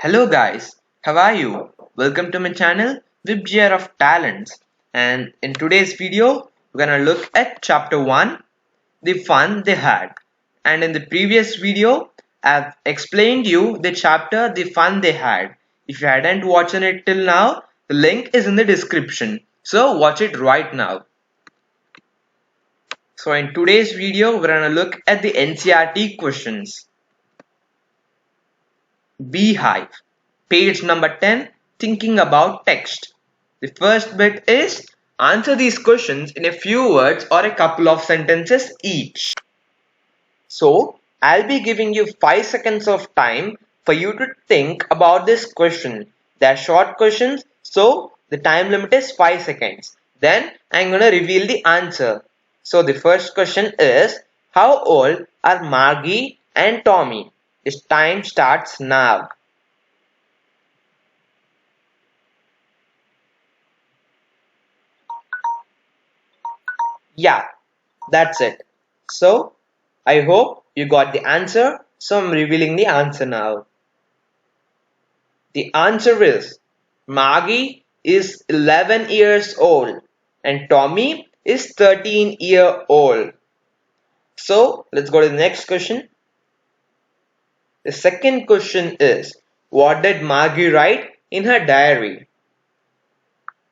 Hello guys, how are you? Welcome to my channel, Webjer of Talents. And in today's video, we're gonna look at chapter 1, the fun they had. And in the previous video, I've explained you the chapter, the fun they had. If you hadn't watched it till now, the link is in the description. So watch it right now. So in today's video, we're gonna look at the NCERT questions. Beehive. Page number 10, thinking about text. The first bit is answer these questions in a few words or a couple of sentences each. So I'll be giving you 5 seconds of time for you to think about this question. They're short questions, so the time limit is 5 seconds. Then I'm gonna reveal the answer. So the first question is, how old are Margie and Tommy? This time starts now. Yeah, that's it. So, I hope you got the answer. So, I'm revealing the answer now. The answer is Margie is 11 years old and Tommy is 13-year-old. So, let's go to the next question. The second question is, what did Margie write in her diary?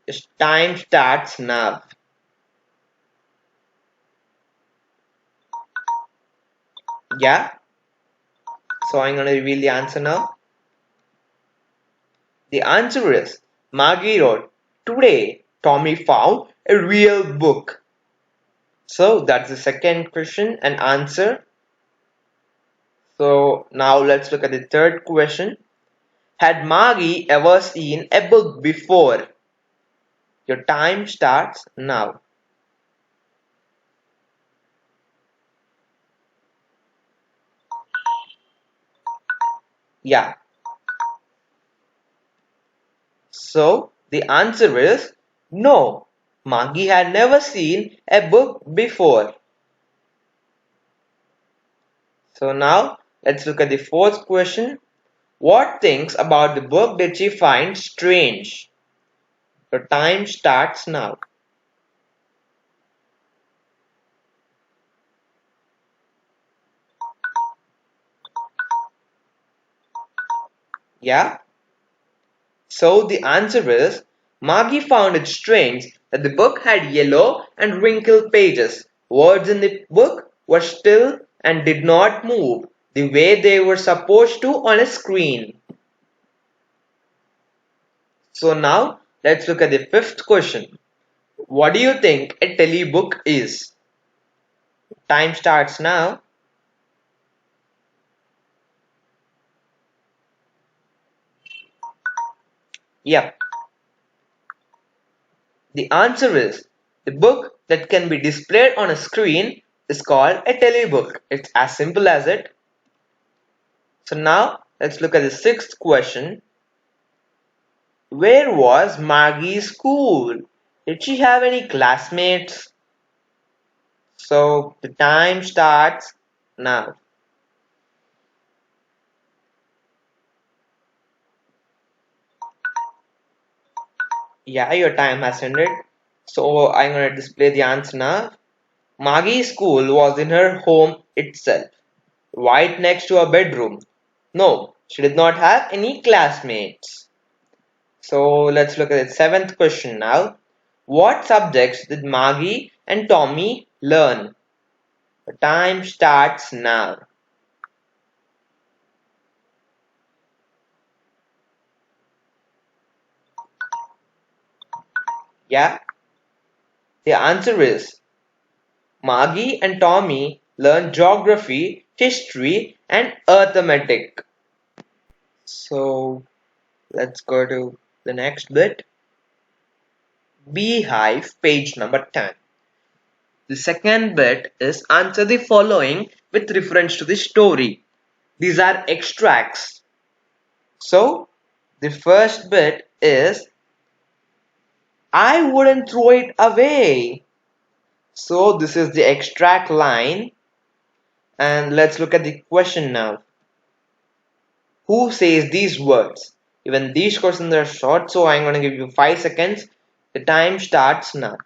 This time starts now. Yeah, so I'm going to reveal the answer now. The answer is Margie wrote, today Tommy found a real book. So that's the second question and answer. So now let's look at the third question. Had Margie ever seen a book before? Your time starts now. Yeah. So the answer is no. Margie had never seen a book before. So now let's look at the fourth question. What things about the book did she find strange? Your time starts now. Yeah? So the answer is Margie found it strange that the book had yellow and wrinkled pages. Words in the book were still and did not move the way they were supposed to on a screen. So now let's look at the fifth question. What do you think a telebook is? Time starts now. Yep. The answer is the book that can be displayed on a screen is called a telebook. It's as simple as it. So now let's look at the sixth question. Where was Margie's school? Did she have any classmates? So the time starts now. Yeah, your time has ended. So I'm going to display the answer now. Margie's school was in her home itself, right next to her bedroom. No, she did not have any classmates. So let's look at the seventh question now. What subjects did Margie and Tommy learn? The time starts now. Yeah, the answer is Margie and Tommy learned geography, history, and arithmetic. So let's go to the next bit. Beehive, page number 10. The second bit is answer the following with reference to the story. These are extracts. So the first bit is I wouldn't throw it away. So this is the extract line. And let's look at the question now. Who says these words? Even these questions are short, so I'm going to give you 5 seconds. The time starts now.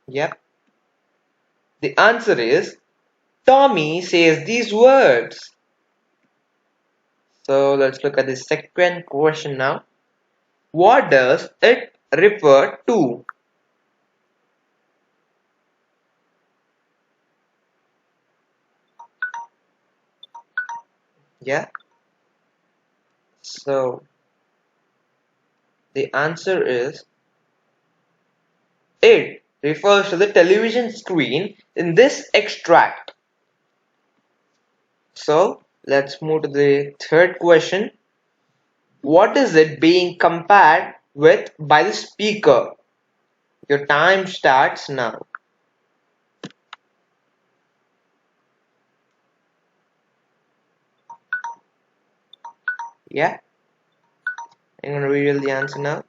Yep. The answer is Tommy says these words. So let's look at the second question now. What does it refer to? Yeah. So the answer is it refers to the television screen in this extract. So let's move to the third question. What is it being compared with by the speaker? Your time starts now. Yeah, I'm going to reveal the answer now.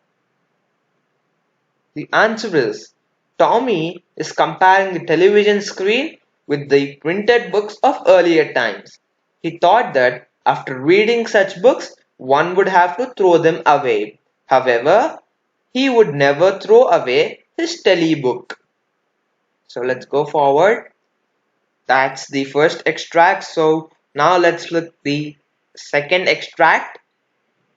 The answer is Tommy is comparing the television screen with the printed books of earlier times. He thought that after reading such books, one would have to throw them away. However, he would never throw away his telebook. So let's go forward. That's the first extract. So now let's look at the second extract.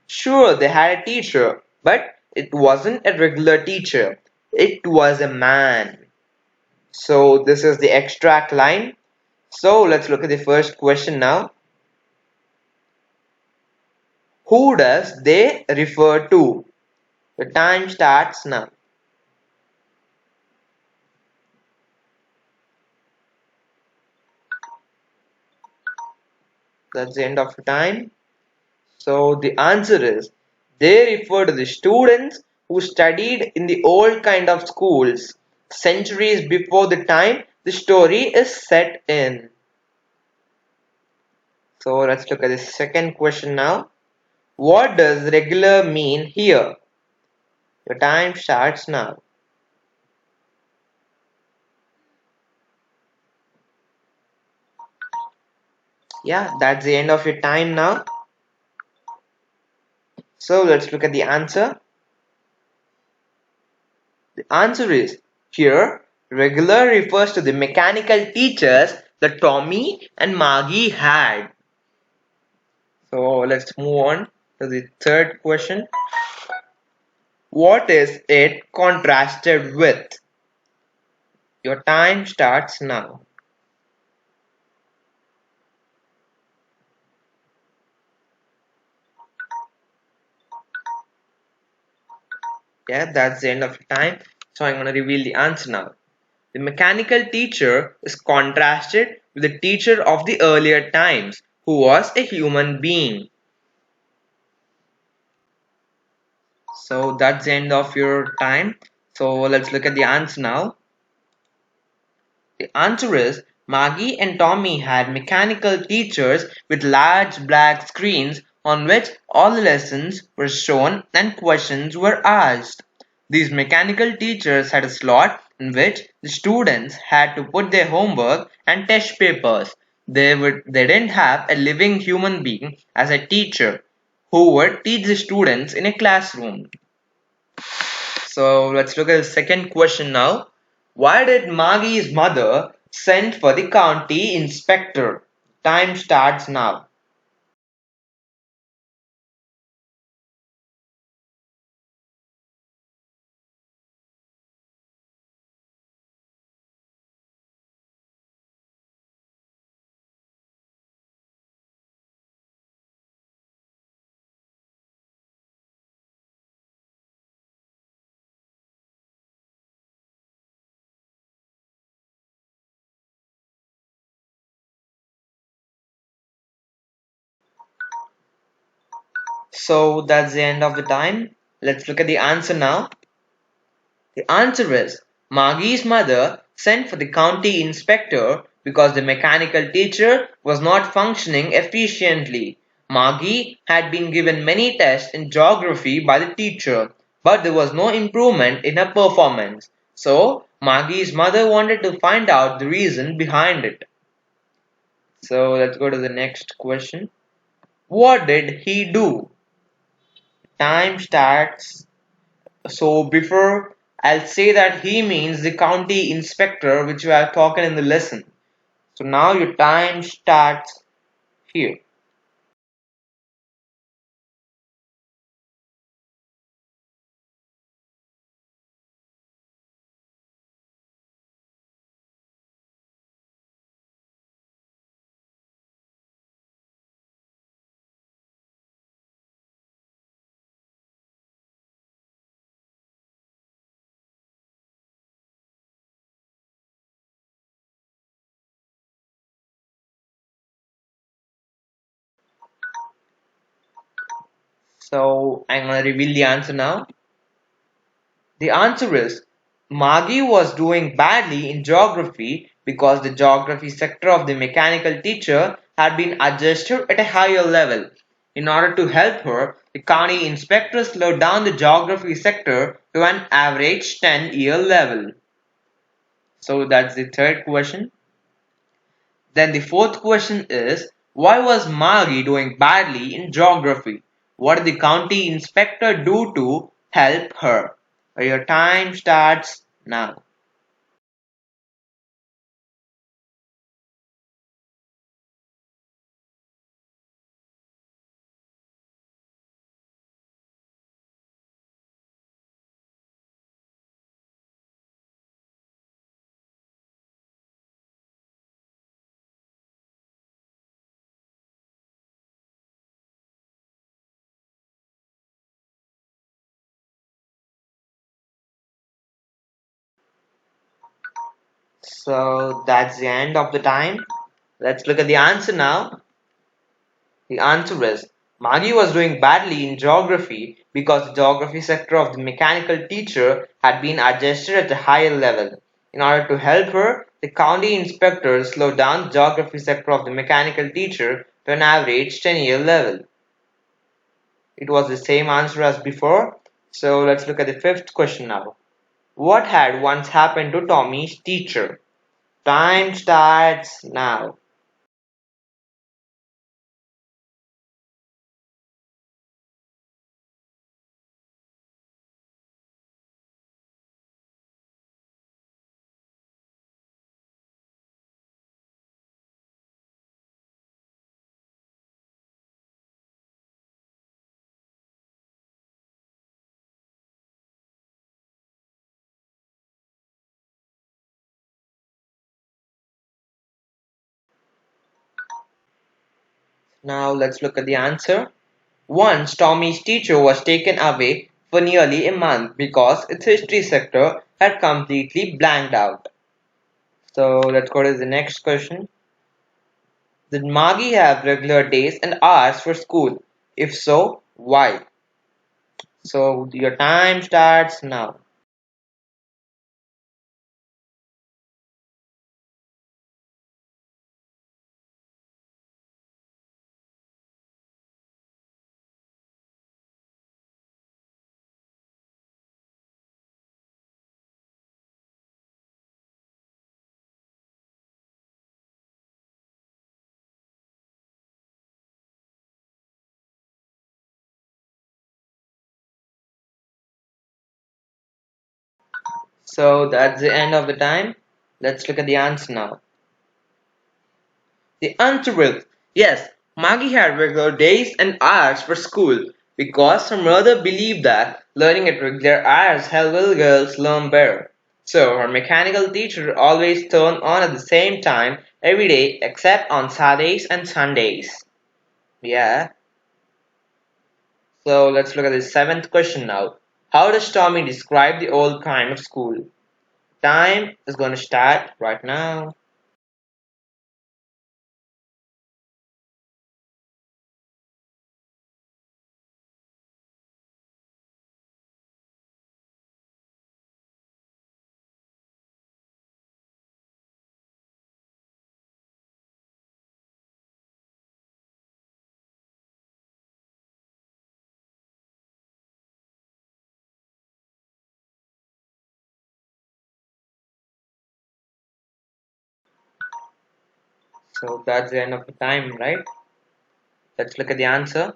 Sure, they had a teacher, but it wasn't a regular teacher. It was a man. So this is the extract line. So let's look at the first question now. Who does they refer to? The time starts now. That's the end of the time. So the answer is they refer to the students who studied in the old kind of schools centuries before the time the story is set in. So let's look at the second question now. What does regular mean here? Your time starts now. Yeah, that's the end of your time now. So let's look at the answer. The answer is here, regular refers to the mechanical teachers that Tommy and Margie had. So let's move on to the third question. What is it contrasted with? Your time starts now. Yeah, that's the end of your time. So I'm going to reveal the answer now. The mechanical teacher is contrasted with the teacher of the earlier times, who was a human being. So that's the end of your time. So let's look at the answer now. The answer is Maggie and Tommy had mechanical teachers with large black screens on which all the lessons were shown and questions were asked. These mechanical teachers had a slot in which the students had to put their homework and test papers. They didn't have a living human being as a teacher who would teach the students in a classroom. So let's look at the second question now. Why did Maggie's mother send for the county inspector? Time starts now. So that's the end of the time. Let's look at the answer now. The answer is Maggie's mother sent for the county inspector because the mechanical teacher was not functioning efficiently. Maggie had been given many tests in geography by the teacher, but there was no improvement in her performance. So Margie's mother wanted to find out the reason behind it. So let's go to the next question. What did he do? Time starts. So before I'll say that he means the county inspector which we have talking in the lesson. So now your time starts here. So I'm gonna reveal the answer now. The answer is Margie was doing badly in geography because the geography sector of the mechanical teacher had been adjusted at a higher level. In order to help her, the county inspector slowed down the geography sector to an average 10-year level. So that's the third question. Then the fourth question is why was Margie doing badly in geography? What did the county inspector do to help her? Your time starts now. So that's the end of the time. Let's look at the answer now. The answer is Maggie was doing badly in geography because the geography sector of the mechanical teacher had been adjusted at a higher level. In order to help her, the county inspectors slowed down the geography sector of the mechanical teacher to an average 10-year level. It was the same answer as before. So let's look at the fifth question now. What had once happened to Tommy's teacher? Time starts now. Now let's look at the answer. Once Tommy's teacher was taken away for nearly a month because its history sector had completely blanked out. So let's go to the next question. Did Margie have regular days and hours for school? If so, why? So your time starts now. So that's the end of the time. Let's look at the answer now. The answer is yes, Maggie had regular days and hours for school because her mother believed that learning at regular hours helped little girls learn better. So her mechanical teacher always turned on at the same time every day except on Saturdays and Sundays. Yeah. So let's look at the seventh question now. How does Tommy describe the old kind of school? Time is going to start right now. So that's the end of the time, right? Let's look at the answer.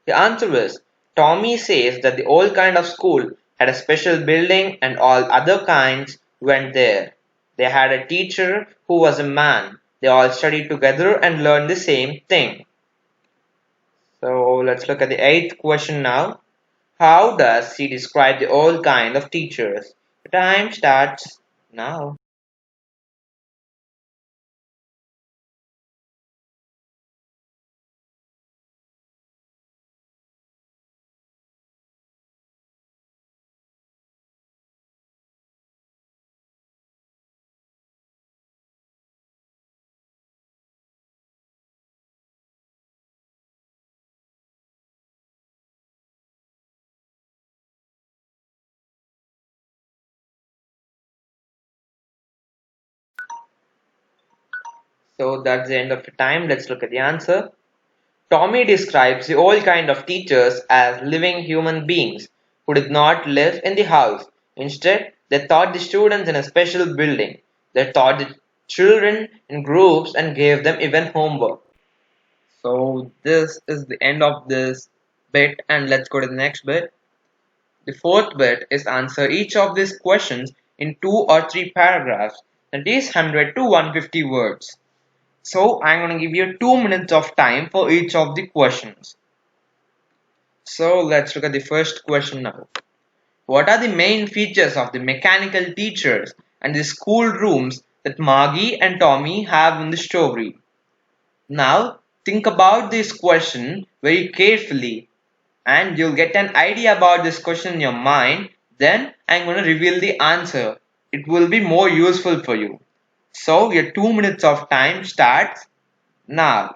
The answer is Tommy says that the old kind of school had a special building and all other kinds went there. They had a teacher who was a man. They all studied together and learned the same thing. So let's look at the eighth question now. How does he describe the old kind of teachers? The time starts now. So that's the end of the time. Let's look at the answer. Tommy describes the old kind of teachers as living human beings who did not live in the house. Instead, they taught the students in a special building. They taught the children in groups and gave them even homework. So this is the end of this bit, and let's go to the next bit. The fourth bit is answer each of these questions in 2 or 3 paragraphs, that is 100 to 150 words. So I'm going to give you 2 minutes of time for each of the questions. So let's look at the first question now. What are the main features of the mechanical teachers and the school rooms that Margie and Tommy have in the story? Now think about this question very carefully and you'll get an idea about this question in your mind. Then I'm going to reveal the answer. It will be more useful for you. So your 2 minutes of time starts now.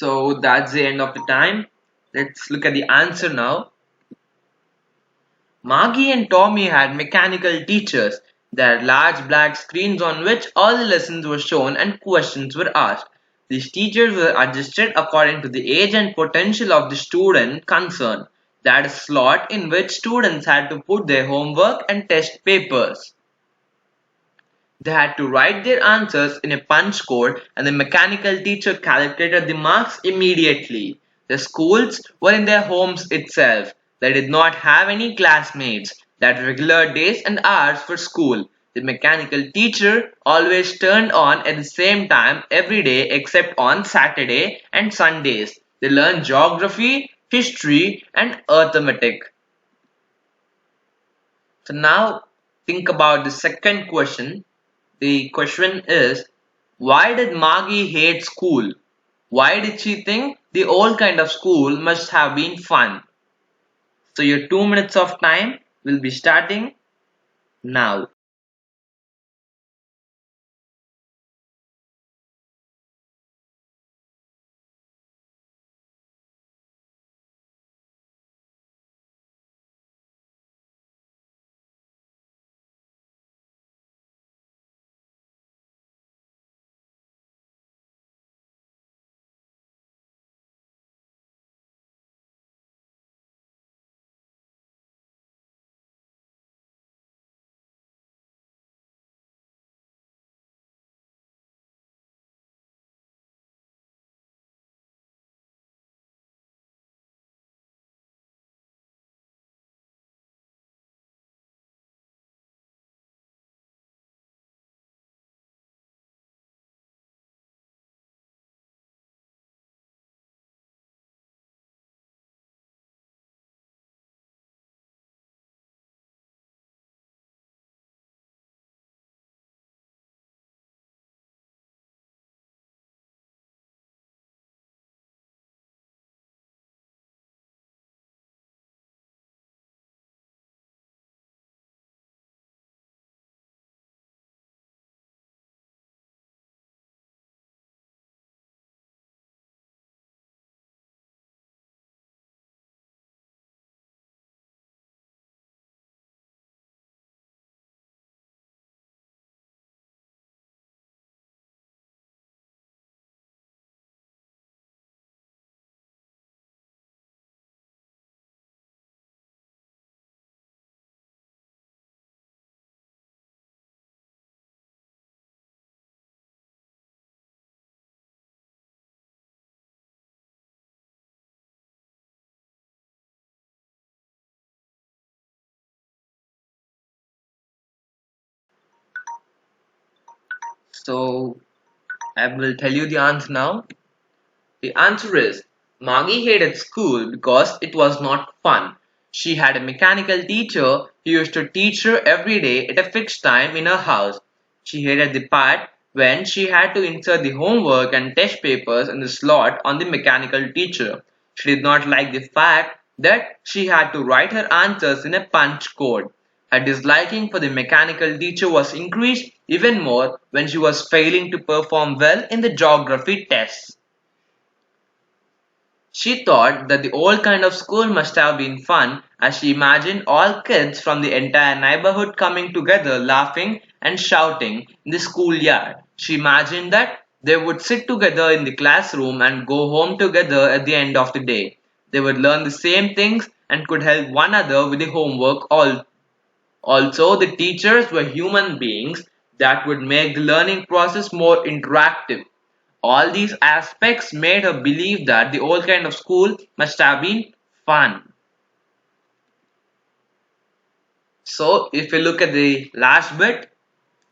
So that's the end of the time. Let's look at the answer now. Margie and Tommy had mechanical teachers. They had large black screens on which all the lessons were shown and questions were asked. These teachers were adjusted according to the age and potential of the student concerned. They had a slot in which students had to put their homework and test papers. They had to write their answers in a punch code and the mechanical teacher calculated the marks immediately. The schools were in their homes itself. They did not have any classmates. They had regular days and hours for school. The mechanical teacher always turned on at the same time every day except on Saturday and Sundays. They learned geography, history and arithmetic. So now think about the second question. The question is, why did Margie hate school? Why did she think the old kind of school must have been fun? So your 2 minutes of time will be starting now. So I will tell you the answer now. The answer is Margie hated school because it was not fun. She had a mechanical teacher who used to teach her every day at a fixed time in her house. She hated the part when she had to insert the homework and test papers in the slot on the mechanical teacher. She did not like the fact that she had to write her answers in a punch code. Her disliking for the mechanical teacher was increased even more when she was failing to perform well in the geography tests. She thought that the old kind of school must have been fun as she imagined all kids from the entire neighborhood coming together laughing and shouting in the schoolyard. She imagined that they would sit together in the classroom and go home together at the end of the day. They would learn the same things and could help one another with the homework also, the teachers were human beings that would make the learning process more interactive. All these aspects made her believe that the old kind of school must have been fun. So, if you look at the last bit,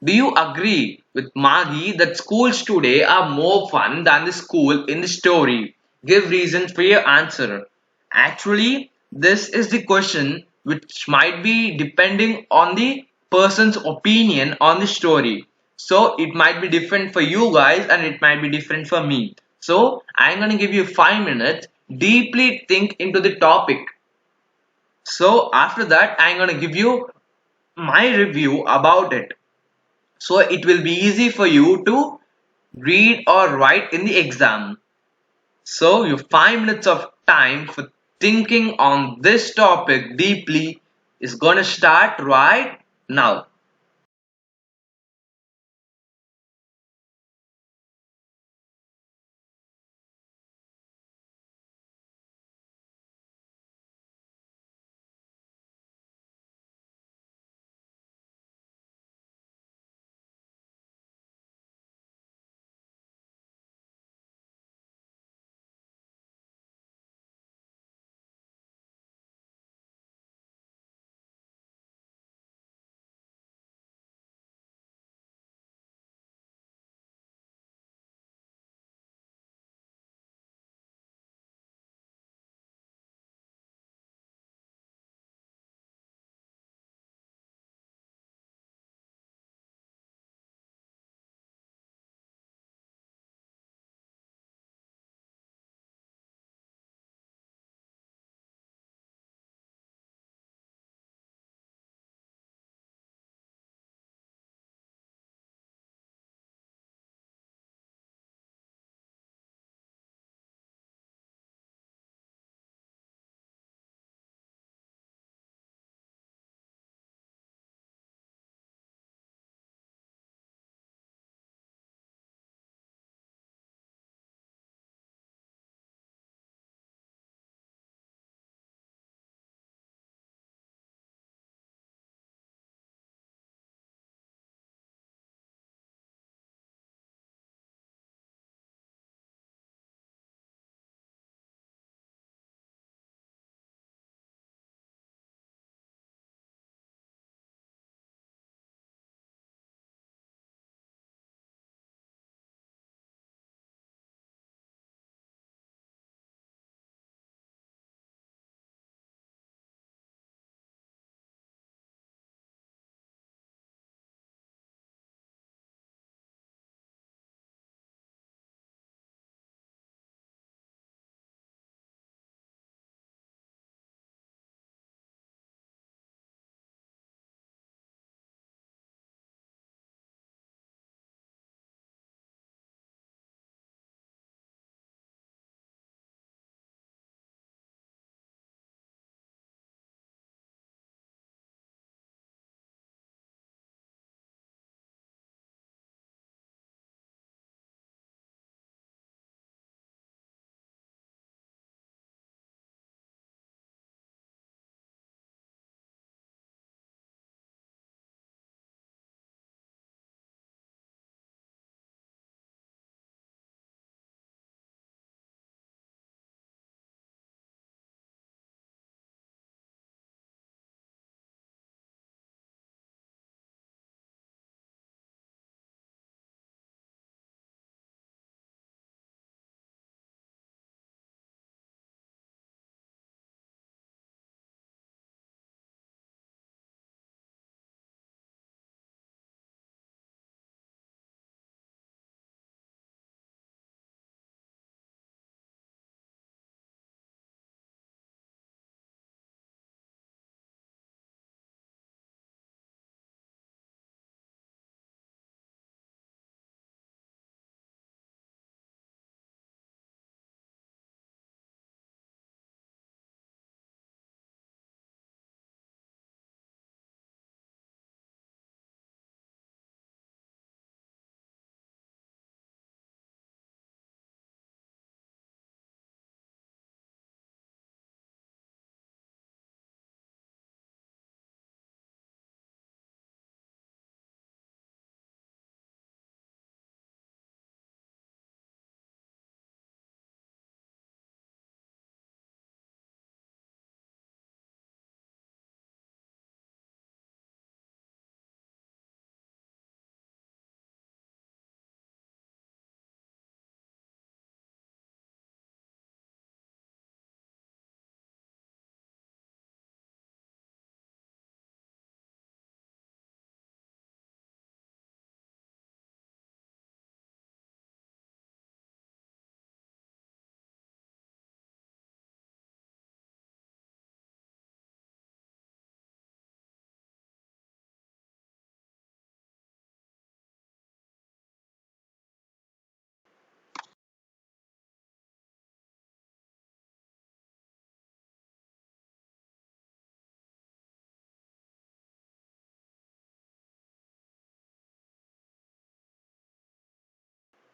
do you agree with Margie that schools today are more fun than the school in the story? Give reasons for your answer. Actually, this is the question which might be depending on the person's opinion on the story. So it might be different for you guys and it might be different for me. So I'm gonna give you 5 minutes. Deeply think into the topic. So after that, I'm gonna give you my review about it. So it will be easy for you to read or write in the exam. So your 5 minutes of time for thinking on this topic deeply is gonna start right now.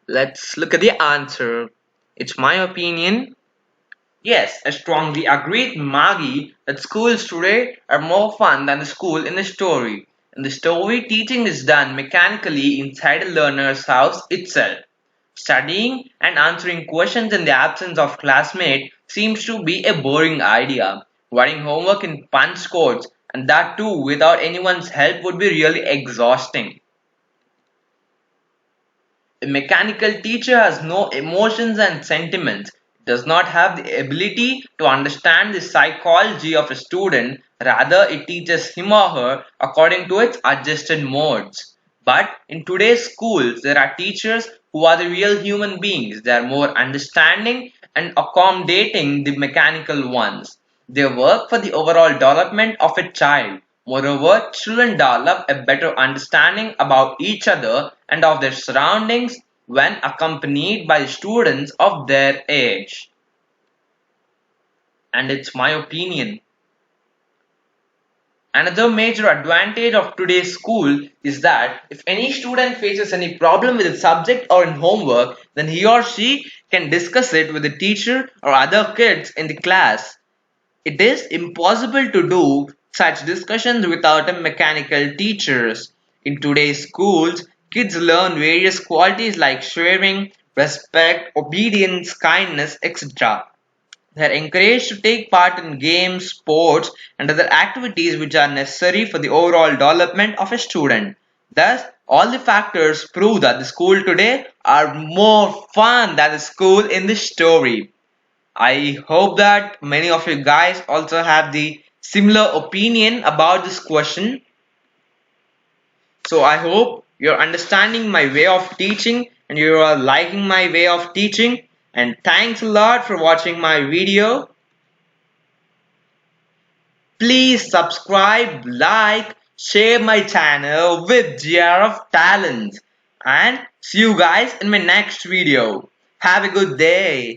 Let's look at the answer. It's my opinion. Yes, I strongly agree with Margie that schools today are more fun than the school in the story. In the story, teaching is done mechanically inside a learner's house itself. Studying and answering questions in the absence of classmate seems to be a boring idea. Writing homework in punch codes and that too without anyone's help would be really exhausting. A mechanical teacher has no emotions and sentiments, does not have the ability to understand the psychology of a student, rather, it teaches him or her according to its adjusted modes. But in today's schools, there are teachers who are the real human beings. They are more understanding and accommodating the mechanical ones. They work for the overall development of a child. Moreover, children develop a better understanding about each other and of their surroundings when accompanied by students of their age. And it's my opinion. Another major advantage of today's school is that if any student faces any problem with a subject or in homework, then he or she can discuss it with the teacher or other kids in the class. It is impossible to do such discussions without a mechanical teachers. In today's schools, kids learn various qualities like sharing, respect, obedience, kindness, etc. They are encouraged to take part in games, sports, and other activities which are necessary for the overall development of a student. Thus, all the factors prove that the school today are more fun than the school in the story. I hope that many of you guys also have the similar opinion about this question. So I hope you're understanding my way of teaching and you are liking my way of teaching. And thanks a lot for watching my video. Please subscribe, like, share my channel with GR of Talent. And see you guys in my next video. Have a good day.